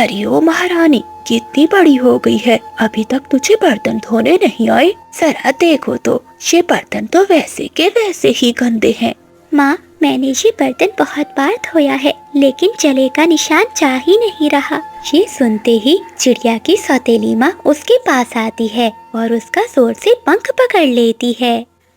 अरे ओ महारानी, कितनी बड़ी हो गई है, अभी तक तुझे बर्तन धोने नहीं आए। जरा देखो तो, ये बर्तन तो वैसे के वैसे ही गंदे हैं। माँ, मैंने ये बर्तन बहुत बार धोया है, लेकिन जले का निशान जा ही नहीं रहा। ये सुनते ही चिड़िया की सौतेली माँ उसके पास आती है और उसका जोर से पंख पकड़ लेती है।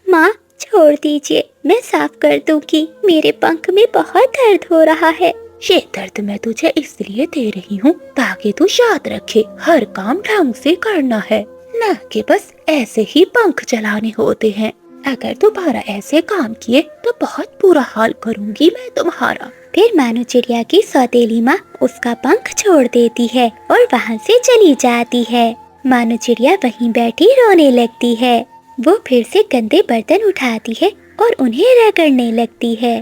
माँ, छोड़ दीजिए, मैं साफ कर दूंगी, मेरे पंख में बहुत दर्द हो रहा है। ये दर्द मैं तुझे इसलिए दे रही हूँ ताकि तू याद रखे, हर काम ढंग से करना है, न कि बस ऐसे ही पंख चलाने होते हैं। अगर दोबारा ऐसे काम किए तो बहुत बुरा हाल करूँगी मैं तुम्हारा। फिर मानो चिड़िया की सौतेली माँ उसका पंख छोड़ देती है और वहाँ से चली जाती है। मानो चिड़िया वहीं बैठी रोने लगती है। वो फिर से गंदे बर्तन उठाती है और उन्हें रगड़ने लगती है।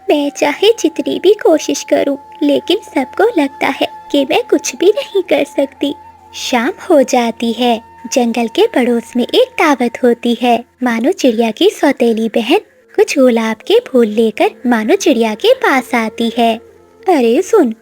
मैं चाहे जितनी भी कोशिश करूं, लेकिन सबको लगता है कि मैं कुछ भी नहीं कर सकती। शाम हो जाती है। जंगल के पड़ोस में एक दावत होती है। मानो चिड़िया की सौतेली बहन कुछ गुलाब के फूल लेकर मानो चिड़िया के पास आती है। अरे सुन,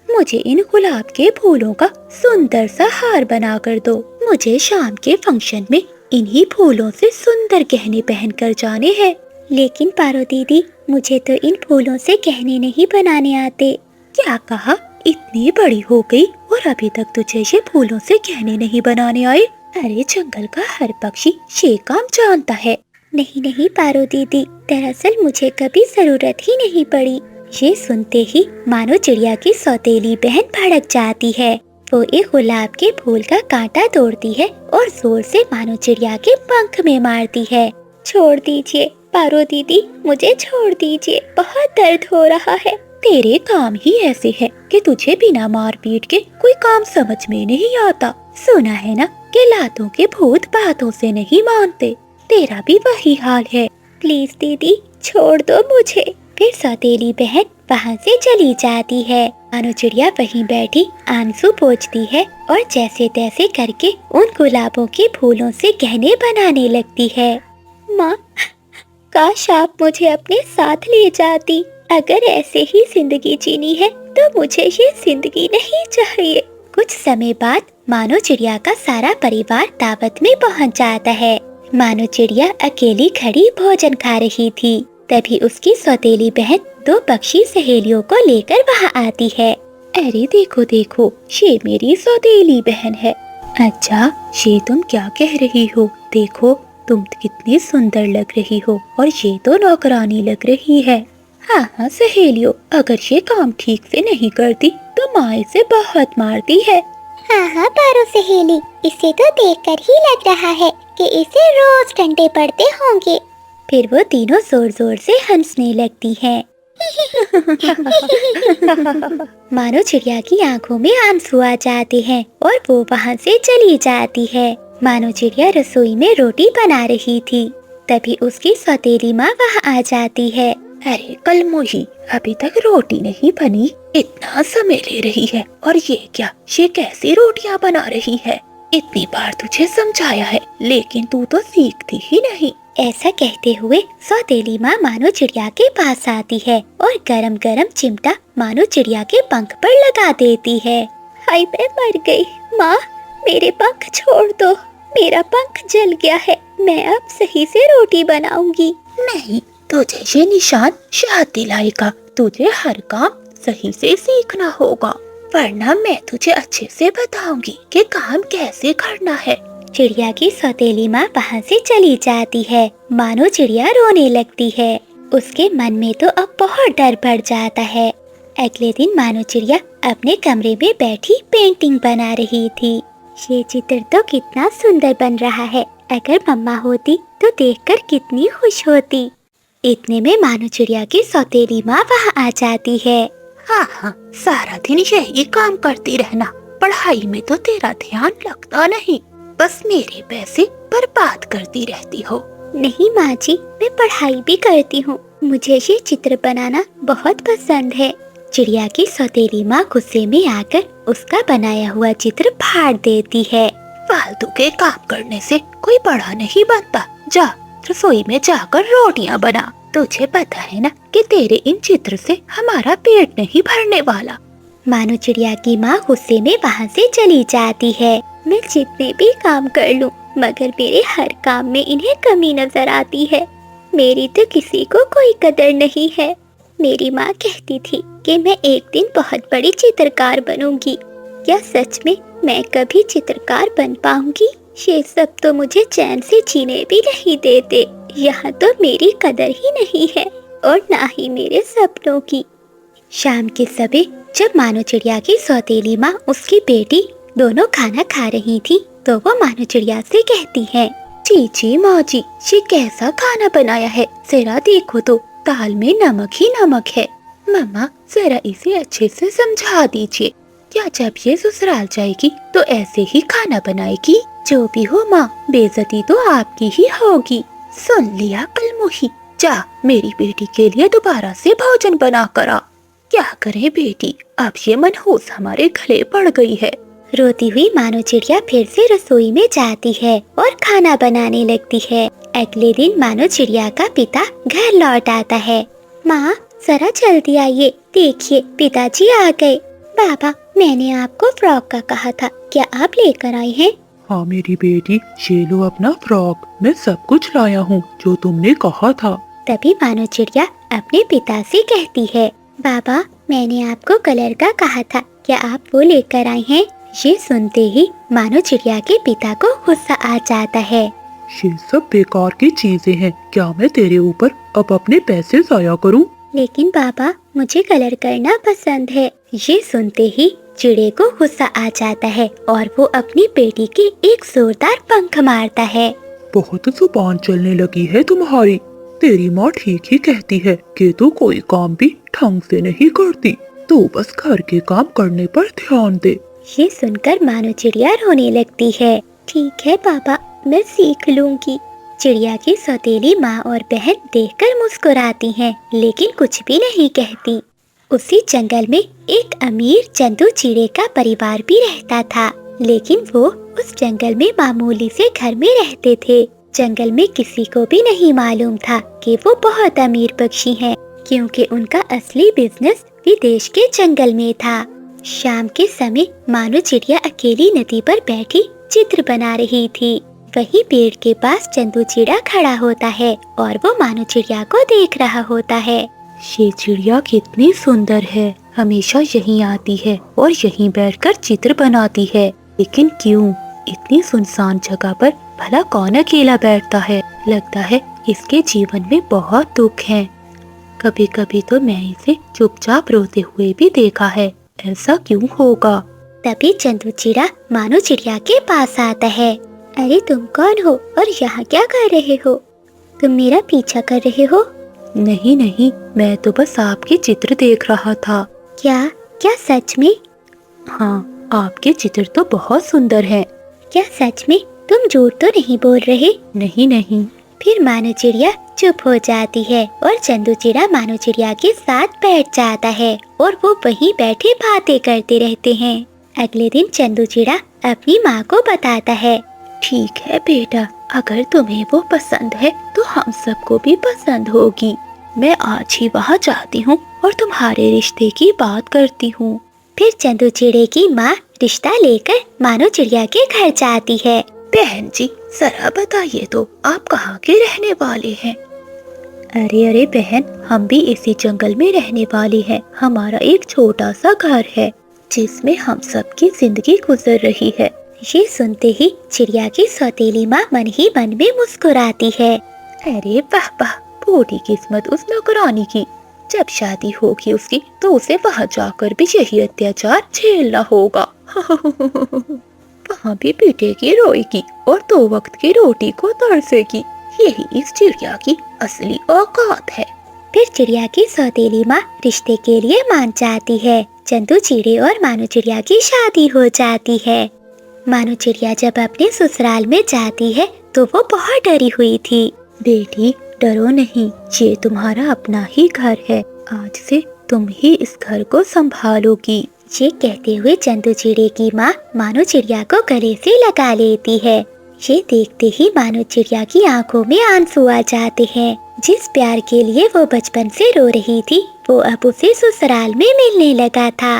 मुझे इन गुलाब के फूलों का सुंदर सा हार बना कर दो। मुझे शाम के फंक्शन में इन्हीं फूलों से सुंदर गहने पहन कर जाने हैं। लेकिन पारो दीदी, मुझे तो इन फूलों से गहने नहीं बनाने आते। क्या कहा? इतनी बड़ी हो गई और अभी तक तुझे ये फूलों से गहने नहीं बनाने आए? अरे जंगल का हर पक्षी ये काम जानता है। नहीं नहीं पारो दीदी, दरअसल मुझे कभी जरूरत ही नहीं पड़ी। ये सुनते ही मानो चिड़िया की सौतेली बहन भड़क जाती है। वो एक गुलाब के फूल का कांटा तोड़ती है और जोर से मानो चिड़िया के पंख में मारती है। छोड़ दीजिए पारो दीदी, मुझे छोड़ दीजिए, बहुत दर्द हो रहा है। तेरे काम ही ऐसे है कि तुझे बिना मार पीट के कोई काम समझ में नहीं आता। सुना है ना कि लातों के भूत बातों से नहीं मानते। तेरा भी वही हाल है। प्लीज दीदी, छोड़ दो मुझे। फिर सौतेली बहन वहाँ से चली जाती है। मानो चिड़िया वहीं बैठी आंसू पोंछती है और जैसे तैसे करके उन गुलाबों के फूलों से गहने बनाने लगती है। माँ, काश आप मुझे अपने साथ ले जाती। अगर ऐसे ही जिंदगी जीनी है तो मुझे ये जिंदगी नहीं चाहिए। कुछ समय बाद मानो चिड़िया का सारा परिवार दावत में पहुंच जाता है। मानो चिड़िया अकेली खड़ी भोजन खा रही थी। तभी उसकी सौतेली बहन दो पक्षी सहेलियों को लेकर वहां आती है। अरे देखो देखो, ये मेरी सौतेली बहन है। अच्छा, ये तुम क्या कह रही हो? देखो तुम कितनी सुंदर लग रही हो और ये तो नौकरानी लग रही है। हाँ हाँ सहेलियों, अगर ये काम ठीक से नहीं करती तो माँ इसे बहुत मारती है। हाँ हाँ पारो सहेली, इसे तो देखकर ही लग रहा है कि इसे रोज डंडे पड़ते होंगे। फिर वो तीनों जोर जोर से हंसने लगती हैं। मानो चिड़िया की आंखों में आंसू आ जाते हैं और वो वहाँ से चली जाती है। मानो चिड़िया रसोई में रोटी बना रही थी। तभी उसकी सौतेली माँ वहाँ आ जाती है। अरे कलमोही, अभी तक रोटी नहीं बनी, इतना समय ले रही है। और ये क्या, ये कैसी रोटियाँ बना रही है? इतनी बार तुझे समझाया है लेकिन तू तो सीखती ही नहीं। ऐसा कहते हुए सौतेली माँ मानो चिड़िया के पास आती है और गरम गरम चिमटा मानो चिड़िया के पंख पर लगा देती है। हाय, मैं मर गई। माँ, मेरे पंख छोड़ दो, मेरा पंख जल गया है। मैं अब सही से रोटी बनाऊंगी। नहीं, तुझे ये निशान याद दिलाएगा। तुझे हर काम सही से सीखना होगा, वरना मैं तुझे अच्छे से बताऊंगी कि काम कैसे करना है। चिड़िया की सौतेली माँ वहाँ से चली जाती है। मानो चिड़िया रोने लगती है। उसके मन में तो अब बहुत डर बढ़ जाता है। अगले दिन मानो चिड़िया अपने कमरे में बैठी पेंटिंग बना रही थी। ये चित्र तो कितना सुंदर बन रहा है। अगर मम्मा होती तो देखकर कितनी खुश होती। इतने में मानो चिड़िया की सौतेली माँ वहाँ आ जाती है। हाँ हाँ, सारा दिन यही काम करती रहना, पढ़ाई में तो तेरा ध्यान लगता नहीं, बस मेरे पैसे बर्बाद करती रहती हो। नहीं माँ जी, मैं पढ़ाई भी करती हूँ। मुझे ये चित्र बनाना बहुत पसंद है। चिड़िया की सौतेली माँ गुस्से में आकर उसका बनाया हुआ चित्र फाड़ देती है। फालतू के काम करने से कोई बड़ा नहीं बनता। जा रसोई में जाकर रोटियां बना। तुझे पता है ना कि तेरे इन चित्र से हमारा पेट नहीं भरने वाला। मानो चिड़िया की माँ गुस्से में वहाँ से चली जाती है। मैं जितने भी काम कर लूँ मगर मेरे हर काम में इन्हें कमी नजर आती है। मेरी तो किसी को कोई कदर नहीं है। मेरी माँ कहती थी कि मैं एक दिन बहुत बड़ी चित्रकार बनूंगी। क्या सच में मैं कभी चित्रकार बन पाऊंगी? ये सब तो मुझे चैन से जीने भी नहीं देते। यहाँ तो मेरी कदर ही नहीं है और ना ही मेरे सपनों की। शाम के समय जब मानो चिड़िया की सौतेली माँ उसकी बेटी दोनों खाना खा रही थी तो वो मानो चिड़िया से कहती है, जी माँ जी, ये कैसा खाना बनाया है, जरा देखो तो दाल में नमक ही नमक है। मम्मा जरा इसे अच्छे से समझा दीजिए, क्या जब ये ससुराल जाएगी तो ऐसे ही खाना बनाएगी? जो भी हो माँ, बेइज्जती तो आपकी ही होगी। सुन लिया कलमुही, जा मेरी बेटी के लिए दोबारा से भोजन बना कर आ। क्या करें बेटी, अब ये मनहूस हमारे गले पड़ गई है। रोती हुई मानो चिड़िया फिर से रसोई में जाती है और खाना बनाने लगती है। अगले दिन मानो चिड़िया का पिता घर लौट आता है। माँ जरा जल्दी आइए, देखिए पिताजी आ गए। बाबा मैंने आपको फ्रॉक का कहा था, क्या आप लेकर आए हैं? हाँ मेरी बेटी, ये लो अपना फ्रॉक, मैं सब कुछ लाया हूँ जो तुमने कहा था। तभी मानो चिड़िया अपने पिता से कहती है, बाबा मैंने आपको कलर का कहा था, क्या आप वो लेकर आए हैं? ये सुनते ही मानो चिड़िया के पिता को गुस्सा आ जाता है। ये सब बेकार की चीजें हैं, क्या मैं तेरे ऊपर अब अपने पैसे जाया करूं? लेकिन बाबा मुझे कलर करना पसंद है। ये सुनते ही चिड़े को गुस्सा आ जाता है और वो अपनी बेटी के एक जोरदार पंख मारता है। बहुत जुबान चलने लगी है तुम्हारी। तेरी माँ ठीक ही कहती है कि तू कोई काम भी ढंग से नहीं करती, तू बस घर के काम करने पर ध्यान दे। ये सुनकर मानो चिड़िया रोने लगती है। ठीक है पापा, मैं सीख लूंगी। चिड़िया की सौतेली माँ और बहन देखकर मुस्कुराती हैं, लेकिन कुछ भी नहीं कहती। उसी जंगल में एक अमीर चंदू चिड़े का परिवार भी रहता था, लेकिन वो उस जंगल में मामूली से घर में रहते थे। जंगल में किसी को भी नहीं मालूम था कि वो बहुत अमीर पक्षी हैं, क्योंकि उनका असली बिजनेस विदेश के जंगल में था। शाम के समय मानो चिड़िया अकेली नदी पर बैठी चित्र बना रही थी। वहीं पेड़ के पास चंदू चिड़ा खड़ा होता है और वो मानो चिड़िया को देख रहा होता है। ये चिड़िया कितनी सुंदर है, हमेशा यहीं आती है और यहीं बैठकर चित्र बनाती है, लेकिन क्यों इतनी सुनसान जगह पर भला कौन अकेला बैठता है? लगता है इसके जीवन में बहुत दुख हैं। कभी कभी तो मैं इसे चुपचाप रोते हुए भी देखा है, ऐसा क्यों होगा? तभी चंदू चिड़ा मानो चिड़िया के पास आता है। अरे तुम कौन हो और यहाँ क्या कर रहे हो? तुम मेरा पीछा कर रहे हो? नहीं नहीं, मैं तो बस आपके चित्र देख रहा था। क्या क्या सच में? हाँ, आपके चित्र तो बहुत सुंदर हैं। क्या सच में? तुम झूठ तो नहीं बोल रहे? नहीं नहीं। फिर मानो चिड़िया चुप हो जाती है और चंदू चिड़ा मानो चिड़िया के साथ बैठ जाता है और वो वहीं बैठे बातें करते रहते हैं। अगले दिन चंदू चिड़ा अपनी माँ को बताता है, ठीक है बेटा, अगर तुम्हें वो पसंद है तो हम सबको भी पसंद होगी। मैं आज ही वहाँ जाती हूँ और तुम्हारे रिश्ते की बात करती हूँ। फिर चंदू चिड़े की माँ रिश्ता लेकर मानो चिड़िया के घर जाती है। बहन जी जरा बताइए तो, आप कहाँ के रहने वाले हैं? अरे बहन, हम भी इसी जंगल में रहने वाले हैं। हमारा एक छोटा सा घर है जिसमें हम सबकी जिंदगी गुजर रही है। ये सुनते ही चिड़िया की सौतेली माँ मन ही मन में मुस्कुराती है। अरे वाह वाह, बूढ़ी किस्मत उस नौकरानी की। जब शादी होगी उसकी तो उसे वहाँ जाकर भी यही अत्याचार झेलना होगा। वहाँ भी पीटेगी रोएगी और 2 वक्त की रोटी को तरसेगी। यही इस चिड़िया की असली औकात है। फिर चिड़िया की सौतेली माँ रिश्ते के लिए मान जाती है। चंदू चिड़े और मानो चिड़िया की शादी हो जाती है। मानो चिड़िया जब अपने ससुराल में जाती है तो वो बहुत डरी हुई थी। बेटी डरो नहीं, ये तुम्हारा अपना ही घर है। आज से तुम ही इस घर को संभालोगी। ये कहते हुए चंदू चिड़े की माँ मानो चिड़िया को गले से लगा लेती है। ये देखते ही मानो चिड़िया की आंखों में आंसू आ जाते हैं। जिस प्यार के लिए वो बचपन से रो रही थी वो अब उसे ससुराल में मिलने लगा था।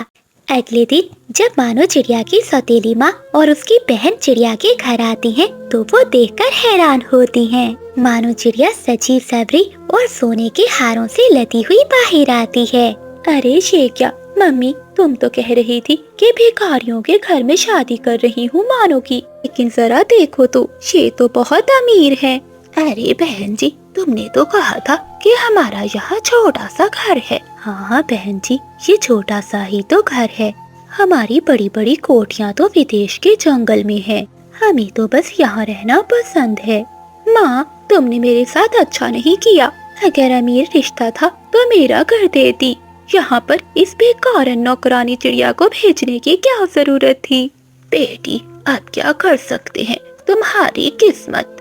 अगले दिन जब मानो चिड़िया की सौतेली माँ और उसकी बहन चिड़िया के घर आती हैं, तो वो देखकर हैरान होती हैं। मानो चिड़िया सजी सबरी और सोने के हारों से लदी हुई बाहर आती है। अरे ये क्या मम्मी, तुम तो कह रही थी कि भिखारियों के घर में शादी कर रही हूँ मानो की, लेकिन जरा देखो तो ये तो बहुत अमीर है। अरे बहन जी, तुमने तो कहा था कि हमारा यहाँ छोटा सा घर है। हाँ बहन जी, ये छोटा सा ही तो घर है। हमारी बड़ी बड़ी कोठियाँ तो विदेश के जंगल में है। हमें तो बस यहाँ रहना पसंद है। माँ, तुमने मेरे साथ अच्छा नहीं किया। अगर अमीर रिश्ता था तो मेरा घर देती। यहाँ पर इस बेकार नौकरानी चिड़िया को भेजने की क्या जरूरत थी। बेटी, अब क्या कर सकते हैं, तुम्हारी किस्मत।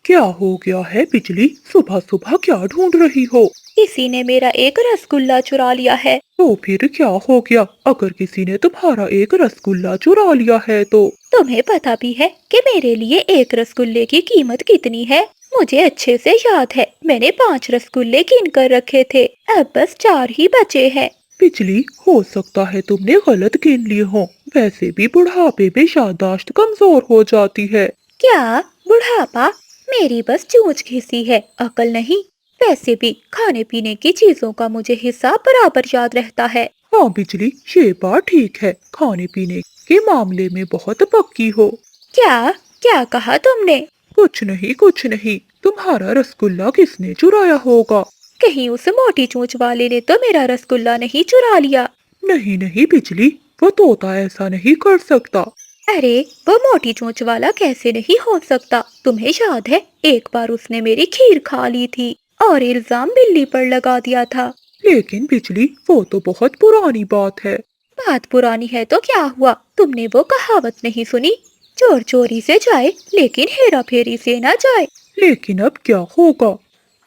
क्या हो गया है बिजली? सुबह सुबह क्या ढूंढ रही हो? किसी ने मेरा एक रसगुल्ला चुरा लिया है। तो फिर क्या हो गया? अगर किसी ने तुम्हारा एक रसगुल्ला चुरा लिया है तो तुम्हें पता भी है कि मेरे लिए एक रसगुल्ले की कीमत कितनी है? मुझे अच्छे से याद है, मैंने 5 रसगुल्ले गिन कर रखे थे। अब बस 4 ही बचे हैं। बिजली, हो सकता है तुमने गलत गिन लिए हो। वैसे भी बुढ़ापे में याददाश्त कमजोर हो जाती है। क्या बुढ़ापा? मेरी बस चूंच घिसी है, अकल नहीं। वैसे भी खाने पीने की चीजों का मुझे हिसाब बराबर याद रहता है। हाँ बिजली, ये बात ठीक है। खाने पीने के मामले में बहुत पक्की हो। क्या क्या कहा तुमने? कुछ नहीं कुछ नहीं। तुम्हारा रसगुल्ला किसने चुराया होगा? कहीं उस मोटी चोंच वाले ने तो मेरा रसगुल्ला नहीं चुरा लिया? नहीं नहीं बिजली, वो तोता ऐसा नहीं कर सकता। अरे वो मोटी चोंच वाला कैसे नहीं हो सकता? तुम्हें याद है, एक बार उसने मेरी खीर खा ली थी और इल्जाम बिल्ली पर लगा दिया था। लेकिन बिजली, वो तो बहुत पुरानी बात है। बात पुरानी है तो क्या हुआ? तुमने वो कहावत नहीं सुनी, चोर चोरी से जाए लेकिन हेरा फेरी से ना जाए। लेकिन अब क्या होगा?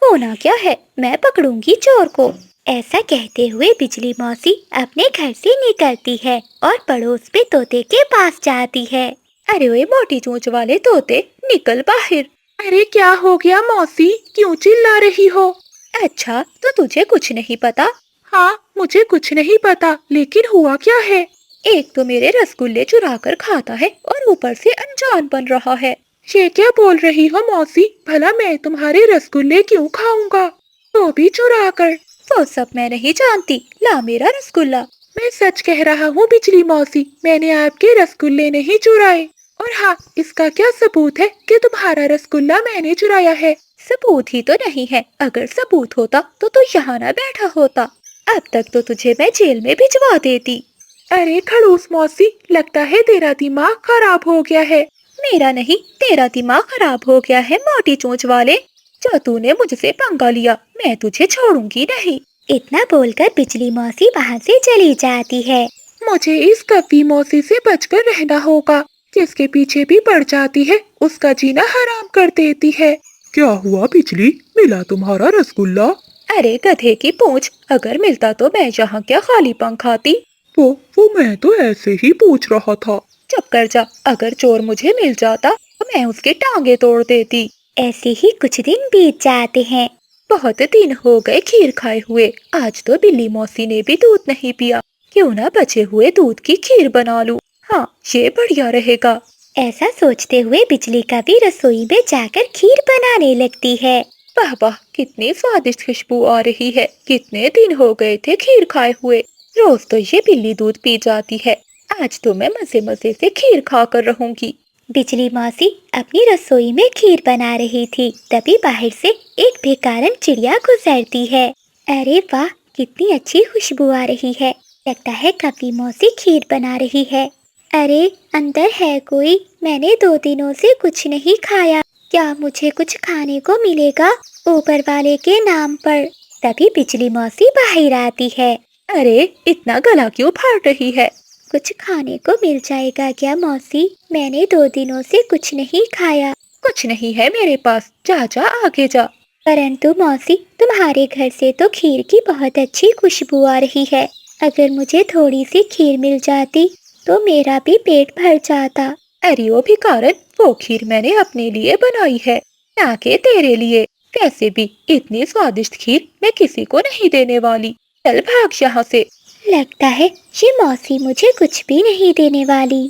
होना क्या है, मैं पकड़ूंगी चोर को। ऐसा कहते हुए बिजली मौसी अपने घर से निकलती है और पड़ोस में तोते के पास जाती है। अरे ओए मोटी चोंच वाले तोते, निकल बाहर। अरे क्या हो गया मौसी, क्यों चिल्ला रही हो? अच्छा, तो तुझे कुछ नहीं पता? हाँ, मुझे कुछ नहीं पता, लेकिन हुआ क्या है? एक तो मेरे रसगुल्ले चुरा कर खाता है और ऊपर से अनजान बन रहा है। ये क्या बोल रही हो मौसी? भला मैं तुम्हारे रसगुल्ले क्यों खाऊंगा, तो भी चुरा कर? वो सब मैं नहीं जानती, ला मेरा रसगुल्ला। मैं सच कह रहा हूँ बिजली मौसी, मैंने आपके रसगुल्ले नहीं चुराए। और हाँ, इसका क्या सबूत है कि तुम्हारा रसगुल्ला मैंने चुराया है? सबूत ही तो नहीं है। अगर सबूत होता तो तू यहाँ ना बैठा होता। अब तक तो तुझे मैं जेल में भिजवा देती। अरे खड़ूस मौसी, लगता है तेरा दिमाग खराब हो गया है। मेरा नहीं, तेरा दिमाग खराब हो गया है मोटी चोंच वाले। जो तूने मुझसे पंगा लिया, मैं तुझे छोड़ूंगी नहीं। इतना बोलकर बिजली मौसी वहाँ से चली जाती है। मुझे इस कव्वी मौसी से बचकर रहना होगा। जिसके पीछे भी पड़ जाती है, उसका जीना हराम कर देती है। क्या हुआ बिजली, मिला तुम्हारा रसगुल्ला? अरे गधे की पूंछ, अगर मिलता तो मैं यहाँ क्या खाली पंख खाती? वो मैं तो ऐसे ही पूछ रहा था। चुप कर जा, अगर चोर मुझे मिल जाता तो मैं उसके टांगे तोड़ देती। ऐसे ही कुछ दिन बीत जाते हैं। बहुत दिन हो गए खीर खाए हुए, आज तो बिल्ली मौसी ने भी दूध नहीं पिया। क्यों ना बचे हुए दूध की खीर बना लूं। हाँ, ये बढ़िया रहेगा। ऐसा सोचते हुए बिजली का भी रसोई में जाकर खीर बनाने लगती है। वाह वाह, कितनी स्वादिष्ट खुशबू आ रही है। कितने दिन हो गए थे खीर खाए हुए। रोज तो ये बिल्ली दूध पी जाती है, आज तो मैं मजे मजे से खीर खा कर रहूंगी। बिजली मौसी अपनी रसोई में खीर बना रही थी, तभी बाहर से एक भिखारन चिड़िया गुजरती है। अरे वाह, कितनी अच्छी खुशबू आ रही है। लगता है कव्वी मौसी खीर बना रही है। अरे अंदर है कोई? मैंने 2 दिनों से कुछ नहीं खाया, क्या मुझे कुछ खाने को मिलेगा ऊपर वाले के नाम पर? तभी बिजली मौसी बाहर आती है। अरे इतना गला क्यों फाड़ रही है? कुछ खाने को मिल जाएगा क्या मौसी? मैंने 2 दिनों से कुछ नहीं खाया। कुछ नहीं है मेरे पास, जा जा आगे जा। परंतु मौसी, तुम्हारे घर से तो खीर की बहुत अच्छी खुशबू आ रही है। अगर मुझे थोड़ी सी खीर मिल जाती तो मेरा भी पेट भर जाता। अरे ओ भिखारन, वो खीर मैंने अपने लिए बनाई है, ना कि तेरे लिए। वैसे भी इतनी स्वादिष्ट खीर मैं किसी को नहीं देने वाली। चल भाग यहाँ से। लगता है ये मौसी मुझे कुछ भी नहीं देने वाली।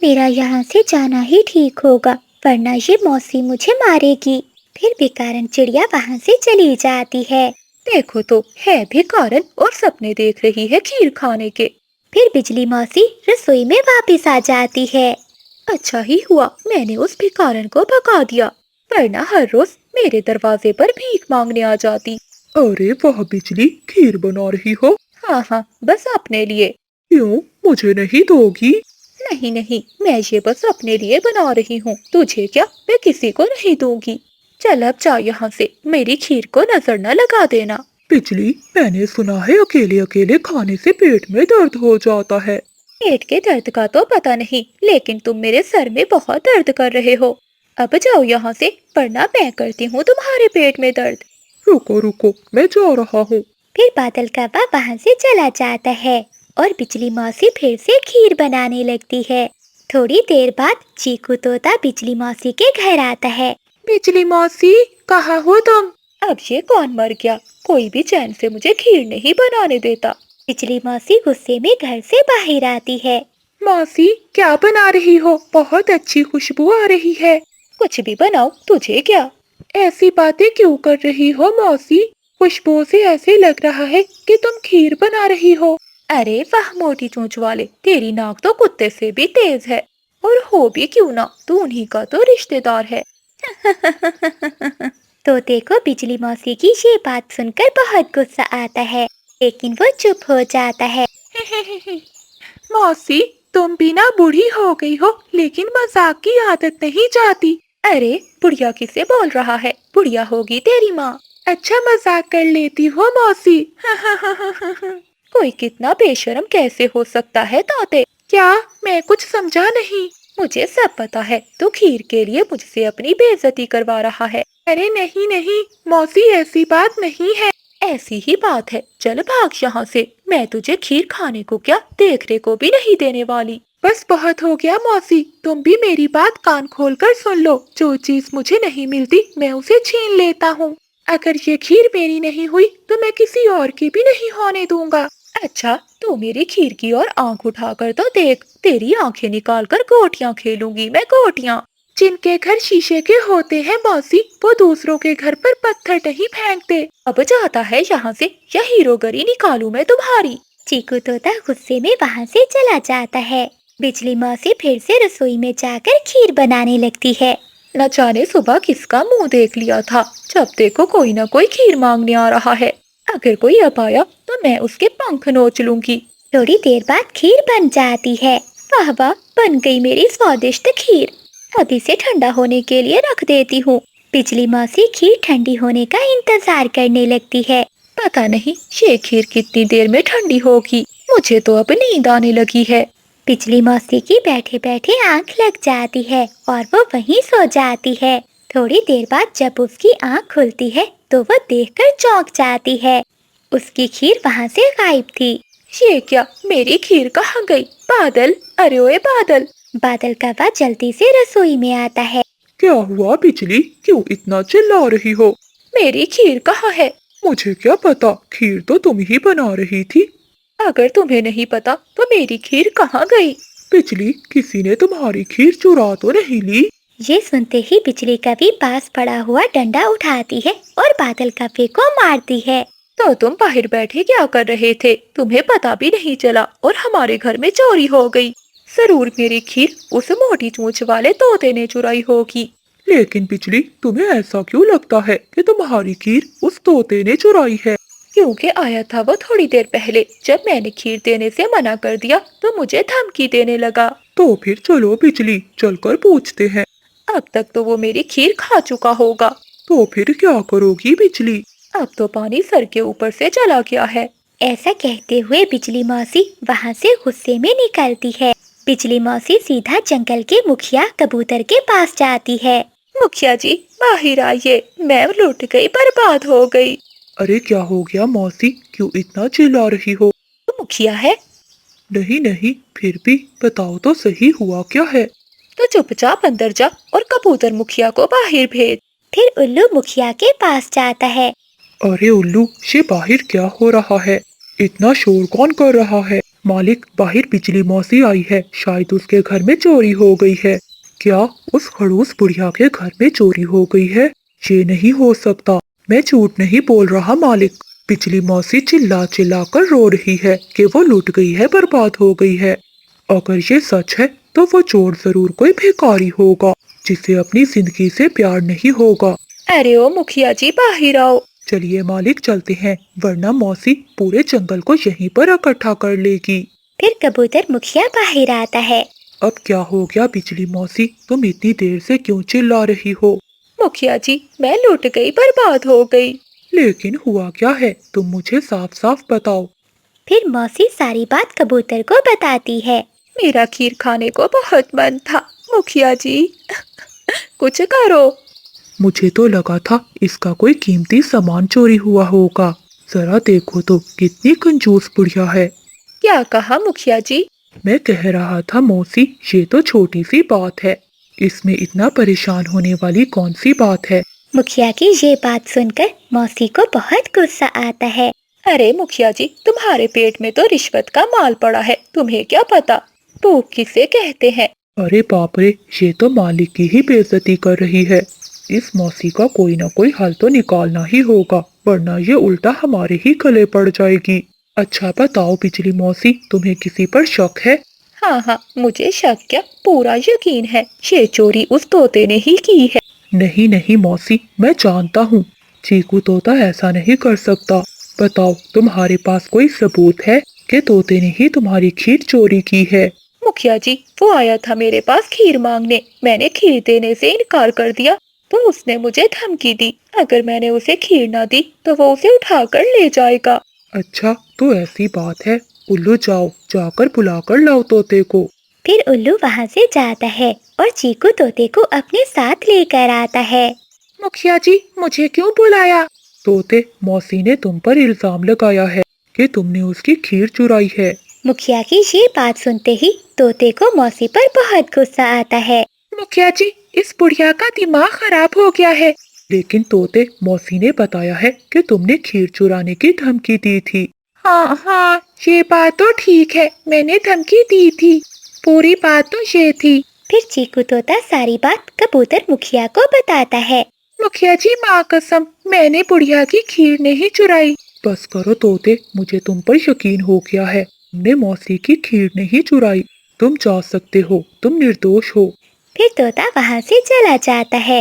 मेरा यहाँ से जाना ही ठीक होगा, वरना ये मौसी मुझे मारेगी। फिर भी कारण चिड़िया वहाँ से चली जाती है। देखो तो, है भी कारण और सपने देख रही है खीर खाने के। फिर बिजली मौसी रसोई में वापस आ जाती है। अच्छा ही हुआ मैंने उस भिखारन को भगा दिया, वरना हर रोज मेरे दरवाजे पर भीख मांगने आ जाती। अरे वाह बिजली, खीर बना रही हो? हाँ हाँ, बस अपने लिए। क्यों, मुझे नहीं दोगी? नहीं नहीं, मैं ये बस अपने लिए बना रही हूँ, तुझे क्या, मैं किसी को नहीं दूंगी। चल अब जा यहाँ से, मेरी खीर को नजर न लगा देना। बिजली, मैंने सुना है अकेले अकेले खाने से पेट में दर्द हो जाता है। पेट के दर्द का तो पता नहीं, लेकिन तुम मेरे सर में बहुत दर्द कर रहे हो। अब जाओ यहाँ से, वरना मैं करती हूँ तुम्हारे पेट में दर्द। रुको रुको, मैं जा रहा हूँ। फिर बादल कौवा वहाँ से चला जाता है और बिजली मौसी फिर से खीर बनाने लगती है। थोड़ी देर बाद चीकू तोता बिजली मौसी के घर आता है। बिजली मौसी, कहाँ हो तुम? अब ये कौन मर गया, कोई भी चैन से मुझे खीर नहीं बनाने देता। बिजली मौसी गुस्से में घर से बाहर आती है। मौसी, क्या बना रही हो? बहुत अच्छी खुशबू आ रही है। कुछ भी बनाओ, तुझे क्या। ऐसी बातें क्यों कर रही हो मौसी? खुशबू से ऐसे लग रहा है कि तुम खीर बना रही हो। अरे वाह मोटी चोंच वाले, तेरी नाक तो कुत्ते से भी तेज है। और हो भी क्यों ना, तू उन्हीं का तो रिश्तेदार है। तोते को बिजली मौसी की ये बात सुनकर बहुत गुस्सा आता है, लेकिन वो चुप हो जाता है। मौसी, तुम भी ना बूढ़ी हो गई हो, लेकिन मजाक की आदत नहीं जाती। अरे बुढ़िया किसे बोल रहा है, बुढ़िया होगी तेरी माँ। अच्छा मजाक कर लेती हो मौसी। कोई कितना बेशर्म कैसे हो सकता है तोते। क्या, मैं कुछ समझा नहीं। मुझे सब पता है, तू खीर के लिए मुझसे अपनी बेइज्जती करवा रहा है। अरे नहीं नहीं मौसी, ऐसी बात नहीं है। ऐसी ही बात है, चल भाग यहाँ से। मैं तुझे खीर खाने को क्या, देखने को भी नहीं देने वाली। बस बहुत हो गया मौसी, तुम भी मेरी बात कान खोल कर सुन लो। जो चीज मुझे नहीं मिलती मैं उसे छीन लेता हूँ। अगर ये खीर मेरी नहीं हुई तो मैं किसी और की भी नहीं होने दूंगा। अच्छा, तू मेरी खीर की ओर आंख उठाकर तो देख, तेरी आंखें निकाल कर गोटियां खेलूंगी मैं, गोटियां। जिनके घर शीशे के होते हैं मौसी, वो दूसरों के घर पर पत्थर नहीं फेंकते। अब जाता है यहाँ से, या हीरोगरी निकालूं मैं तुम्हारी। चीकू तोता गुस्से में वहाँ से चला जाता है। बिजली मौसी फिर से रसोई में जाकर खीर बनाने लगती है। न जाने सुबह किसका मुंह देख लिया था, जब देखो कोई ना कोई खीर मांगने आ रहा है। अगर कोई अब आया तो मैं उसके पंख नोच लूंगी। थोड़ी देर बाद खीर बन जाती है। वाह वाह, बन गई मेरी स्वादिष्ट खीर। अभी से ठंडा होने के लिए रख देती हूँ। बिजली मौसी खीर ठंडी होने का इंतजार करने लगती है। पता नहीं ये खीर कितनी देर में ठंडी होगी, मुझे तो अब नींद आने लगी है। बिजली मौसी की बैठे बैठे आंख लग जाती है और वो वहीं सो जाती है। थोड़ी देर बाद जब उसकी आंख खुलती है तो वो देखकर चौंक जाती है। उसकी खीर वहाँ से गायब थी। ये क्या, मेरी खीर कहाँ गई? बादल, अरे ओए बादल। बादल कौवा जल्दी से रसोई में आता है। क्या हुआ बिजली, क्यों इतना चिल्ला रही हो? मेरी खीर कहाँ है? मुझे क्या पता, खीर तो तुम ही बना रही थी। अगर तुम्हें नहीं पता तो मेरी खीर कहाँ गई? बिजली, किसी ने तुम्हारी खीर चुरा तो नहीं ली? ये सुनते ही बिजली कवि पास पड़ा हुआ डंडा उठाती है और बादल कौवे को मारती है। तो तुम बाहर बैठे क्या कर रहे थे? तुम्हें पता भी नहीं चला और हमारे घर में चोरी हो गई। जरूर मेरी खीर उस मोटी चोंच वाले तोते ने चुराई होगी। लेकिन बिजली, तुम्हें ऐसा क्यों लगता है कि तुम्हारी खीर उस तोते ने चुराई है? क्योंकि आया था वो थोड़ी देर पहले, जब मैंने खीर देने से मना कर दिया तो मुझे धमकी देने लगा। तो फिर चलो बिजली, चलकर पूछते हैं। अब तक तो वो मेरी खीर खा चुका होगा। तो फिर क्या करोगी बिजली? अब तो पानी सर के ऊपर से चला गया है। ऐसा कहते हुए बिजली मौसी वहाँ से गुस्से में निकलती है। बिजली मौसी सीधा जंगल के मुखिया कबूतर के पास जाती है। मुखिया जी, बाहर आइए, मैं लुट गई, बर्बाद हो गई। अरे क्या हो गया मौसी, क्यों इतना चिल्ला रही हो? तो मुखिया है? नहीं नहीं, फिर भी बताओ तो सही, हुआ क्या है? तो चुपचाप अंदर जा और कबूतर मुखिया को बाहर भेज। फिर उल्लू मुखिया के पास जाता है। अरे उल्लू, ये बाहर क्या हो रहा है? इतना शोर कौन कर रहा है? मालिक, बाहर बिजली मौसी आई है, शायद उसके घर में चोरी हो गई है। क्या उस खड़ूस बुढ़िया के घर में चोरी हो गई है? ये नहीं हो सकता। मैं झूठ नहीं बोल रहा मालिक। बिजली मौसी चिल्ला चिल्ला कर रो रही है कि वो लुट गई है, बर्बाद हो गई है। अगर ये सच है तो वो चोर जरूर कोई भिखारी होगा जिसे अपनी जिंदगी से प्यार नहीं होगा। अरे ओ मुखिया जी, बाहर आओ। चलिए मालिक, चलते हैं, वरना मौसी पूरे जंगल को यहीं पर इकट्ठा कर लेगी। फिर कबूतर मुखिया बाहर आता है। अब क्या हो गया बिजली मौसी, तुम इतनी देर से क्यों चिल्ला रही हो? मुखिया जी, मैं लुट गई, बर्बाद हो गई। लेकिन हुआ क्या है, तुम मुझे साफ साफ बताओ। फिर मौसी सारी बात कबूतर को बताती है। मेरा खीर खाने को बहुत मन था, मुखिया जी। कुछ करो। मुझे तो लगा था इसका कोई कीमती सामान चोरी हुआ होगा। जरा देखो तो कितनी कंजूस बुढ़िया है। क्या कहा मुखिया जी? मैं कह रहा था मौसी, ये तो छोटी सी बात है, इसमें इतना परेशान होने वाली कौन सी बात है? मुखिया की ये बात सुनकर मौसी को बहुत गुस्सा आता है। अरे मुखिया जी, तुम्हारे पेट में तो रिश्वत का माल पड़ा है, तुम्हें क्या पता भूख किसे कहते हैं। अरे बाप रे, ये तो मालिक की ही बेइज्जती कर रही है। इस मौसी का कोई ना कोई हल तो निकालना ही होगा, वरना ये उल्टा हमारे ही गले पड़ जाएगी। अच्छा बताओ बिजली मौसी, तुम्हें किसी पर शक है? हाँ हाँ, मुझे शक क्या, पूरा यकीन है, ये चोरी उस तोते ने ही की है। नहीं नहीं मौसी, मैं जानता हूँ, चीकू तोता ऐसा नहीं कर सकता। बताओ, तुम्हारे पास कोई सबूत है कि तोते ने ही तुम्हारी खीर चोरी की है? मुखिया जी, वो आया था मेरे पास खीर मांगने, मैंने खीर देने से इनकार कर दिया तो उसने मुझे धमकी दी, अगर मैंने उसे खीर ना दी तो वो उसे उठाकर ले जाएगा। अच्छा, तो ऐसी बात है। उल्लू, जाओ, जाकर बुलाकर लाओ तोते को। फिर उल्लू वहाँ से जाता है और चीकू तोते को अपने साथ लेकर आता है। मुखिया जी, मुझे क्यों बुलाया? तोते, मौसी ने तुम पर इल्जाम लगाया है कि तुमने उसकी खीर चुराई है। मुखिया की ये बात सुनते ही तोते को मौसी पर बहुत गुस्सा आता है। मुखिया जी, इस बुढ़िया का दिमाग खराब हो गया है। लेकिन तोते, मौसी ने बताया है कि तुमने खीर चुराने की धमकी दी थी। हाँ हाँ, ये बात तो ठीक है, मैंने धमकी दी थी, पूरी बात तो ये थी। फिर चीकू तोता सारी बात कबूतर मुखिया को बताता है। मुखिया जी, माँ कसम, मैंने बुढ़िया की खीर नहीं चुराई। बस करो तोते, मुझे तुम पर यकीन हो गया है, तुमने मौसी की खीर नहीं चुराई। तुम जा सकते हो, तुम निर्दोष हो। फिर तोता वहाँ से चला जाता है।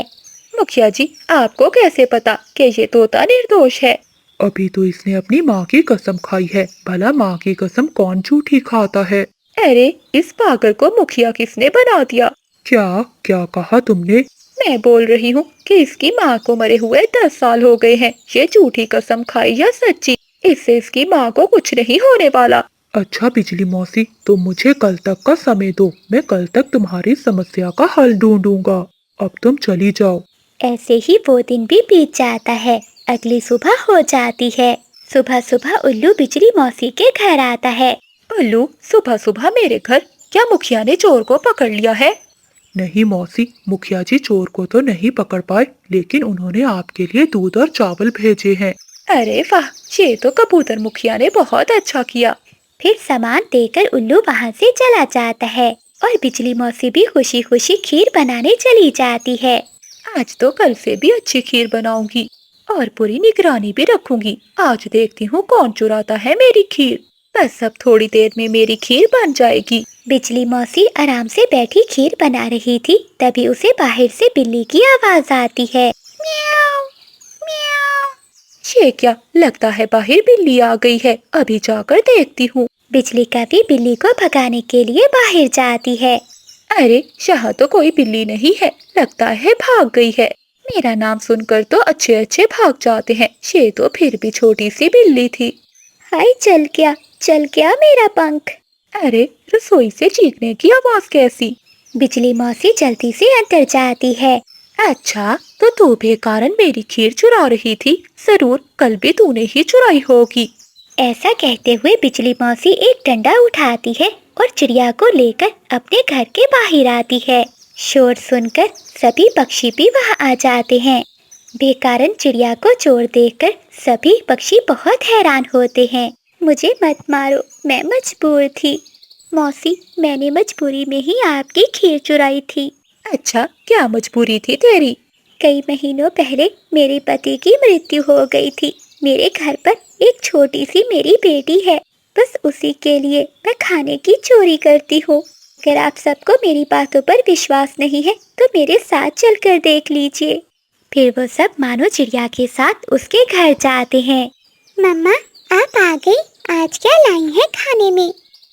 मुखिया जी, आपको कैसे पता कि ये तोता निर्दोष है? अभी तो इसने अपनी माँ की कसम खाई है, भला माँ की कसम कौन झूठी खाता है? अरे, इस पागल को मुखिया किसने बना दिया? क्या क्या कहा तुमने? मैं बोल रही हूँ कि इसकी माँ को मरे हुए 10 साल हो गए हैं, ये झूठी कसम खाई या सच्ची, इससे इसकी माँ को कुछ नहीं होने वाला। अच्छा बिजली मौसी, तुम मुझे कल तक का समय दो, मैं कल तक तुम्हारी समस्या का हल ढूंढूंगा। अब तुम चली जाओ। ऐसे ही वो दिन भी बीत जाता है। अगली सुबह हो जाती है। सुबह सुबह उल्लू बिजली मौसी के घर आता है। उल्लू, सुबह सुबह मेरे घर, क्या मुखिया ने चोर को पकड़ लिया है? नहीं मौसी, मुखिया जी चोर को तो नहीं पकड़ पाए, लेकिन उन्होंने आपके लिए दूध और चावल भेजे हैं। अरे वाह, ये तो कबूतर मुखिया ने बहुत अच्छा किया। फिर सामान देकर उल्लू वहाँ से चला जाता है और बिजली मौसी भी खुशी खुशी खीर बनाने चली जाती है। आज तो कल से भी अच्छी खीर बनाऊंगी और पूरी निगरानी भी रखूंगी। आज देखती हूँ कौन चुराता है मेरी खीर। बस अब थोड़ी देर में मेरी खीर बन जाएगी। बिजली मौसी आराम से बैठी खीर बना रही थी, तभी उसे बाहर से बिल्ली की आवाज आती है। म्याऊ, म्याऊ। ये क्या, लगता है बाहर बिल्ली आ गई है, अभी जाकर देखती हूँ। बिजली कभी बिल्ली को भगाने के लिए बाहर जाती है। अरे, यहाँ तो कोई बिल्ली नहीं है, लगता है भाग गई है। मेरा नाम सुनकर तो अच्छे अच्छे भाग जाते हैं, ये तो फिर भी छोटी सी बिल्ली थी। हाय, चल क्या मेरा पंख। अरे, रसोई से चीखने की आवाज कैसी? बिजली मौसी जल्दी से अंदर जाती है। अच्छा, तो तू बेकारण मेरी खीर चुरा रही थी, जरूर कल भी तूने ही चुराई होगी। ऐसा कहते हुए बिजली मौसी एक डंडा उठाती है और चिड़िया को लेकर अपने घर के बाहर आती है। शोर सुनकर सभी पक्षी भी वहां आ जाते हैं। बेकारण चिड़िया को चोर देखकर सभी पक्षी बहुत हैरान होते हैं। मुझे मत मारो, मैं मजबूर थी। मौसी, मैंने मजबूरी में ही आपकी खीर चुराई थी। अच्छा, क्या मजबूरी थी तेरी? कई महीनों पहले मेरे पति की मृत्यु हो गई थी। मेरे घर पर एक छोटी सी मेरी बेटी है, बस उसी के लिए मैं खाने की चोरी करती हूँ। अगर आप सबको मेरी बातों पर विश्वास नहीं है तो मेरे साथ चलकर देख लीजिए। फिर वो सब मानो चिड़िया के साथ उसके घर जाते हैं। मम्मा, आप आ गई। आज क्या लाई है खाने में?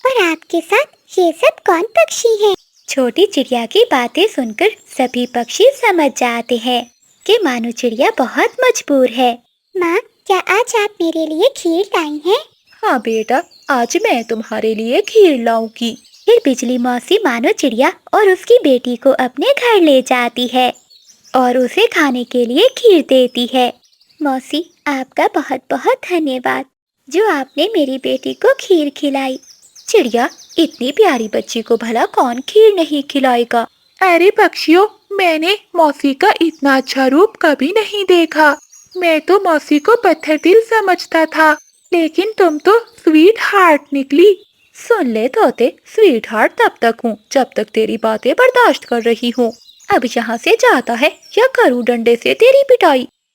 और आपके साथ ये सब कौन पक्षी है? छोटी चिड़िया की बातें सुनकर सभी पक्षी समझ जाते हैं कि मानो चिड़िया बहुत मजबूर है। माँ, क्या आज आप मेरे लिए खीर लाई हैं? हाँ बेटा, आज मैं तुम्हारे लिए खीर लाऊंगी। फिर बिजली मौसी मानो चिड़िया और उसकी बेटी को अपने घर ले जाती है और उसे खाने के लिए खीर देती है। मौसी, आपका बहुत बहुत धन्यवाद जो आपने मेरी बेटी को खीर खिलाई। चिड़िया, इतनी प्यारी बच्ची को भला कौन खीर नहीं खिलाएगा? अरे पक्षियों, मैंने मौसी का इतना अच्छा रूप कभी नहीं देखा। मैं तो मौसी को पत्थर दिल समझता था, लेकिन तुम तो स्वीट हार्ट निकली। सुन ले तोते, स्वीट हार्ट तब तक हूँ जब तक तेरी बातें बर्दाश्त कर रही हूँ। अब यहाँ से जाता है या करूँ डंडे से तेरी पिटाई?